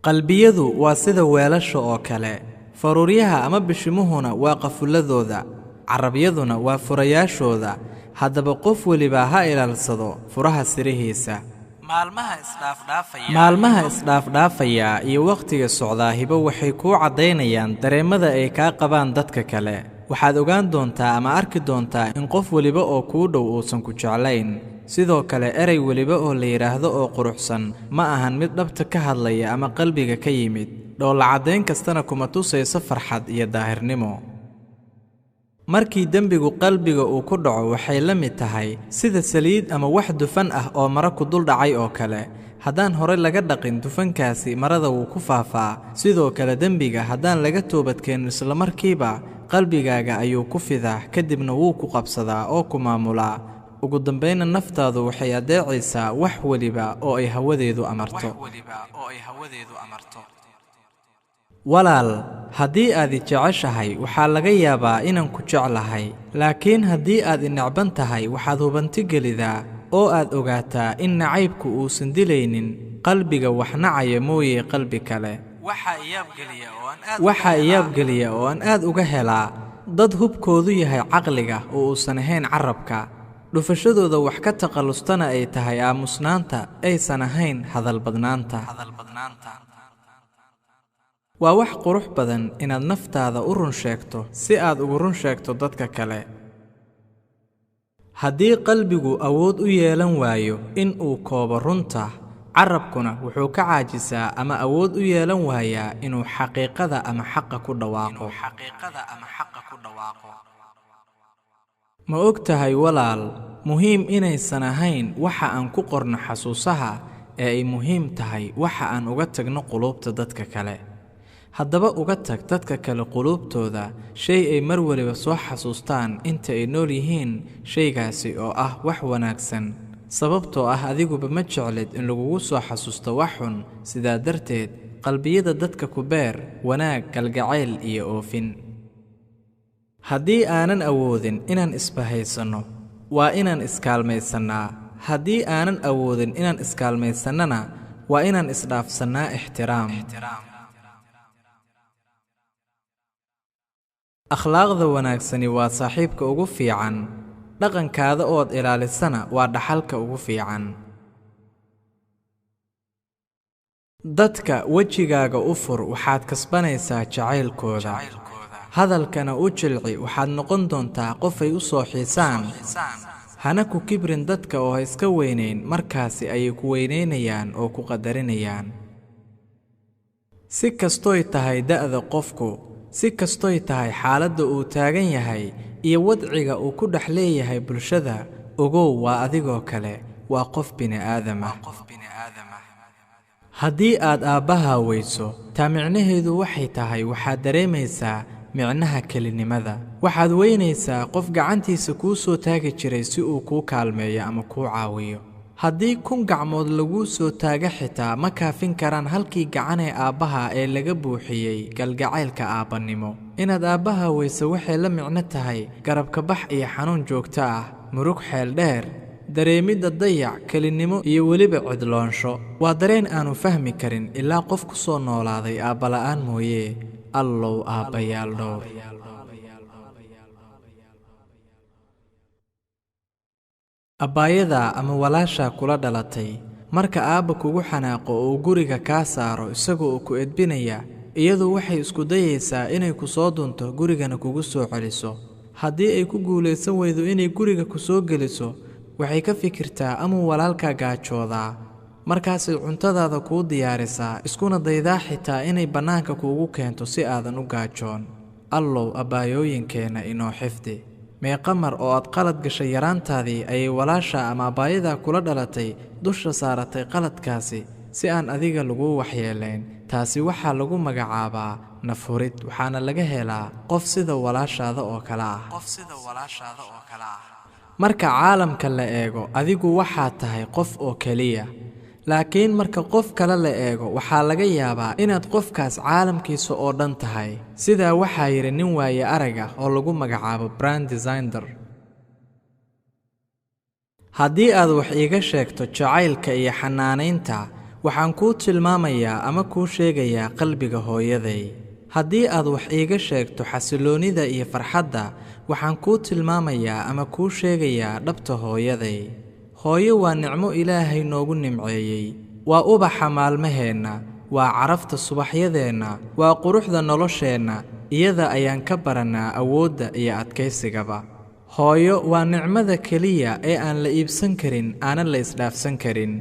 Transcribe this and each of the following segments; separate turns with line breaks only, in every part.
qalbiyadu waa sida weelasha oo kale, faruuryaha ama bishimuhuna waa qafuladooda, carabyaduna waa furayaashooda. Haddaba qof waliba ha ilaalsado furaha sirihiisa. Maalmaha isdhaafdhaafaya iyo waqtiga socdaahiba waxay kuu caddaynayaan dareemada ay kaa qabaan dadka kale. Waxaad ogaan doontaa ama arki doontaa in qof waliba oo kuu dhow uusan ku jeclayn. Sidoo kale erey waliba oo la yiraahdo oo quruxsan ma ahan mid dhabta ka hadlaya ama qalbiga ka yimid. Dhoolla caddayn kastana kuma tusayso farxad iyo daahirnimo. Markii dembigu qalbiga uu ku dhaco waxay la mid tahay sida saliid ama wax dufan ah oo mara ku dul dhacay oo kale. Haddaan hore laga dhaqin dufankaasi marada wuu ku faafaa. Sidoo kale dembiga haddaan laga toobadkeenin isla markiiba qalbigaaga ayuu ku fidaa kadibna wuu ku qabsadaa oo ku maamulaa. Ugu dambayna naftaadu waxay adeecaysaa wax waliba oo ay hawadeedu amarto. Walaal, haddii aad i jeceshahay waxaa laga yaabaa inaan ku jeclahay, laakiin haddii aad i necban tahay waxaad hubanti gelidaa oo aad ogaataa in nacaybku uusan dilaynin qalbiga wax nacaya mooye qalbi kale. Waxaa iyaabgeliya oo aan aad uga helaa dad hubkoodu yahay caqliga oo uusan ahayn carabka, dhufashadooda wax ka taqallustana ay tahay aamusnaanta aysan ahayn hadal badnaanta. Waa wax qurux badan inaad naftaada u run sheegto si aad ugu run sheegto dadka kale. Haddii qalbigu awood u yeelan waayo in uu koobo runta, carabkuna wuxuu ka caajisaa ama awood u yeelan waayaa inuu xaqiiqada ama xaqa ku dhawaaqo. Ma og tahay walaal, muhiim inaysan ahayn waxa aan ku qorno xasuusaha ee ay muhiim tahay waxa aan uga tagno quluubta dadka kale. Haddaba uga tag dadka kale quluubtooda shay ay mar waliba soo xasuustaan inta ay nool yihiin, shaygaasi oo ah wax wanaagsan. Sababtoo ah adiguba ma jeclid in lagugu soo xasuusto wax xun. Sidaa darteed qalbiyada dadka ku beer wanaag, kalgacayl iyo oofin. Haddii aanan awoodin inaan isbahaysano, waa inaan iskaalmaysanaa. Haddii aanan awoodin inaan iskaalmaysanana, waa inaan isdhaafsanaa ixtiraam. Akhlaaqda wanaagsani waa saaxiibka ugu fiican. Dhaqankaada ood ilaalisana waa dhaxalka ugu fiican. Dadka wejigaaga u fur waxaad kasbanaysaa jacaylkooda. Hadalkana u jilci waxaad noqon doontaa qof ay u soo xiisaan. Hana ku kibrin dadka oo ha iska weynayn, markaasi ayay ku weynaynayaan oo ku qadarinayaan. Si kastoy tahay da'da qofku, si kastoy tahay xaaladda uu taagan yahay iyo wadciga uu ku dhex leeyahay bulshada, ogow waa adigoo kale, waa qof bini'aadam ah. Haddii aad aabbaha weyso, taa micnaheedu waxay tahay waxaad dareemaysaa micnaha kelinimada. Waxaad weynaysaa qof gacantiisa kuu soo taagi jiray si uu kuu kaalmeeyo ama kuu caawiyo. Haddii 1000 gacmood laguu soo taaga xitaa ma kaafin karaan halkii gacan ee aabbaha ee laga buuxiyey galgacaylka aabbannimo. Inaad aabbaha weyso waxay la micno tahay garabka bax iyo xanuun joogto ah, murug xeel dheer, dareemidda dayac, kelinimo iyo weliba cidloonsho. Waa dareen aanu fahmi karin ilaa qof ku soo noolaaday aabbala'aan mooye. Allow aabbayaal dhowr. Abbaayada ama walaasha kula dhalatay, marka aabba kugu xanaaqo oo guriga kaa saaro isagoo ku edbinaya, iyadu waxay isku dayaysaa inay ku soo dunto gurigana kugu soo celiso. Haddii ay ku guulaysan weydo inay guriga ku soo geliso, waxay ka fikirtaa ama walaalka gaajoodaa. Markaasay cuntadaada kuu diyaarisaa, iskuna daydaa xitaa inay bannaanka kuugu keento si aadan u gaajoon. Allow abbaayooyinkeena inoo xifdi. Meeqa mar oo aad qalad gashay yaraantaadii ayay walaasha ama abbaayada kula dhalatay dusha saaratay qaladkaasi si aan adiga lagu waxyeelayn. Taasi waxaa lagu magacaabaa nafhurid, waxaana laga helaa qof sida walaashaada oo kale ah. Marka caalamka la eego, adigu waxaad tahay qof oo keliya. Laakiin marka qof kale la eego, waxaa laga yaabaa inaad qofkaas caalamkiisa oo dhan tahay. Sidaa waxaa yiri nin waaye arag ah oo lagu magacaabo brand designer. Haddii aad wax iiga sheegto jacaylka iyo xanaanaynta, waxaan kuu tilmaamayaa ama kuu sheegayaa qalbiga hooyaday. haddii aad wax iiga sheegto xasiloonida iyo farxadda, waxaan kuu tilmaamayaa ama kuu sheegayaa dhabta hooyaday. hooyo waa nicmo Ilaahay noogu nimceeyey, waa ubaxa maalmaheenna, waa carafta subaxyadeenna, waa quruxda nolosheenna. iyada ayaan ka barannaa awoodda iyo adkaysigaba. hooyo waa nicmada keliya ee aan la iibsan karin, aanan la isdhaafsan karin.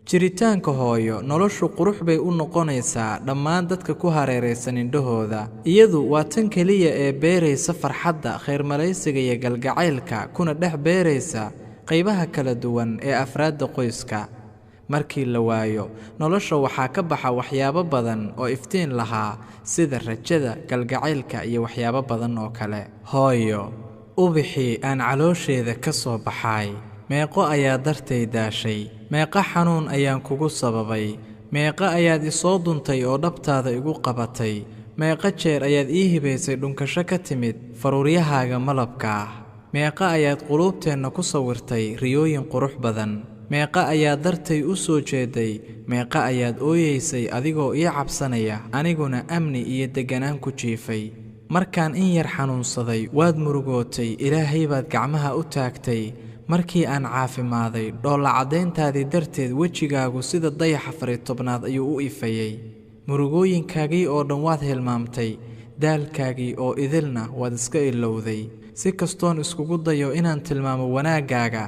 jiritaanka hooyo noloshu qurux bay u noqonaysaa dhammaan dadka ku hareeraysan indhahooda. iyadu waa tan keliya ee beeraysa farxadda, khayrmalaysiga iyo galgacaylka, kuna dhex beeraysa qaybaha kala duwan ee afraadda qoyska. markii la waayo, nolosha waxaa ka baxa waxyaabo badan oo iftiin lahaa, sida rajada, galgacaylka iyo waxyaabo badan oo kale. hooyo, ubixii aan caloosheeda ka soo baxay, meeqo ayaa dartay daashay, meeqa xanuun ayaan kugu sababay, meeqa ayaad isoo duntay oo dhabtaada igu qabatay, meeqa jeer ayaad ii hibaysay dhunkasho ka timid faruuryahaaga malabka ah, meeqa ayaad quluubteenna ku sawirtay riyooyin qurux badan, meeqa ayaad dartay u soo jeeday, meeqa ayaad ooyeysay adigoo ii cabsanaya, aniguna amni iyo degganaan ku jiifay. markaan in yar xanuunsaday waad murugootay, Ilaahay baad gacmaha u taagtay. markii aan caafimaaday, dhoolla caddayntaadii darteed wejigaagu sida dayaxa 12aad ayuu u ifayey. murugooyinkaagii oo dhan waad hilmaamtay, daalkaagii oo idilna waad iska ilowday. si kastoon iskugu dayo inaan tilmaamo wanaaggaaga,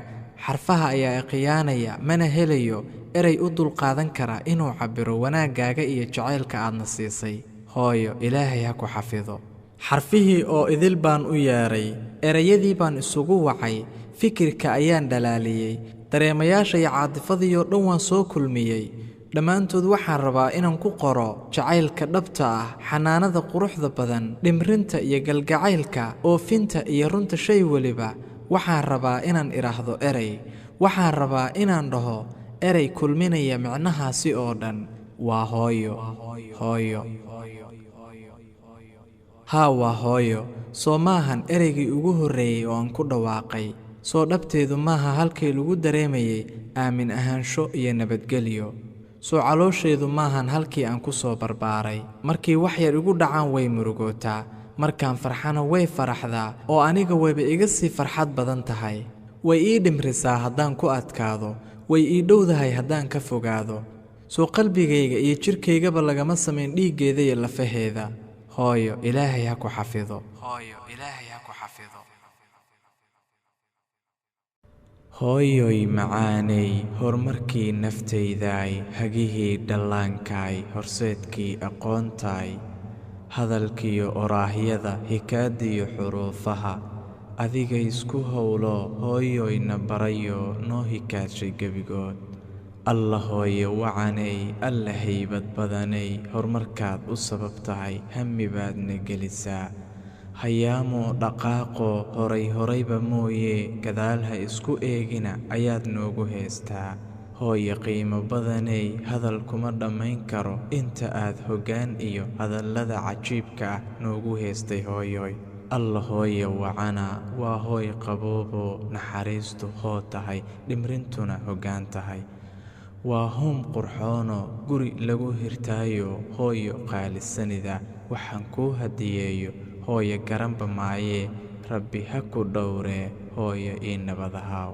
xarfaha ayaa iqiyaanaya, mana helayo erey u dulqaadan kara inuu cabbiro wanaaggaaga iyo jacaylka aadna siisay. hooyo, Ilaahay ha ku xafido. xarfihii oo idil baan u yeeray, erayadii baan isugu wacay, fikirka ayaan dhalaaliyey, dareemayaasha iyo caadifadii oo dhan waan soo kulmiyey. dhammaantood waxaan rabaa inaan ku qoro jacaylka dhabta ah, xanaanada quruxda badan, dhimrinta iyo galgacaylka, oofinta iyo runta shay weliba. waxaan rabaa inaan idhaahdo erey, waxaan rabaa inaan dhaho erey kulminaya micnahaasi oo dhan. waa hooyo. hooyo. haa, waa hooyo. soo maahan ereygii ugu horreeyey oo aan ku dhawaaqay. soo dhabteedu maaha halkii lagu dareemayey aamin ahaansho iyo nabadgelyo. soo caloosheedu maahan halkii aan ku soo barbaaray. markii wax yar igu dhacaan way murugootaa, markaan farxana way faraxdaa, oo aniga wayba iga sii farxad badan tahay. way ii dhimrisaa haddaan ku adkaado, way ii dhowdahay haddaan ka fogaado. soo qalbigayga iyo jirkaygaba lagama samayn dhiiggeeda iyo lafaheeda. hooyo, Ilaahay ha ku xafido. hooyo, Ilaahay ha ku xafido. hooyoy macaanay, horumarkii naftaydaay, hagihii dhallaankaay, horseedkii aqoontaay, hadalkiiyo oraahyada, hikaadiyo xuruufaha, adiga isku howlo hooyoyna barayo noo hikaadshay gebigood. alla hooye wacanay, alla haybad badanay, horumarkaad u sabab tahay, hammi baadna gelisaa. hayaamoo dhaqaaqo horayba mooye, gadaal ha isku eegina ayaad noogu heestaa. hooye qiimo badanay, hadal kuma dhammayn karo inta aad hoggaan iyo hadallada cajiibka ah noogu heestay hooyoy. alla hooye wacana, waa hooy qabooboo naxariistu hoo tahay, dhimrintuna hoggaan tahay. waa hoom qurxoono guri lagu hirtaayo, hooyo qaalisanida waxaan kuu hadiyeeyo. hooyo garanba maayee, rabbi ha ku dhowree, hooyo ii nabadahaaw.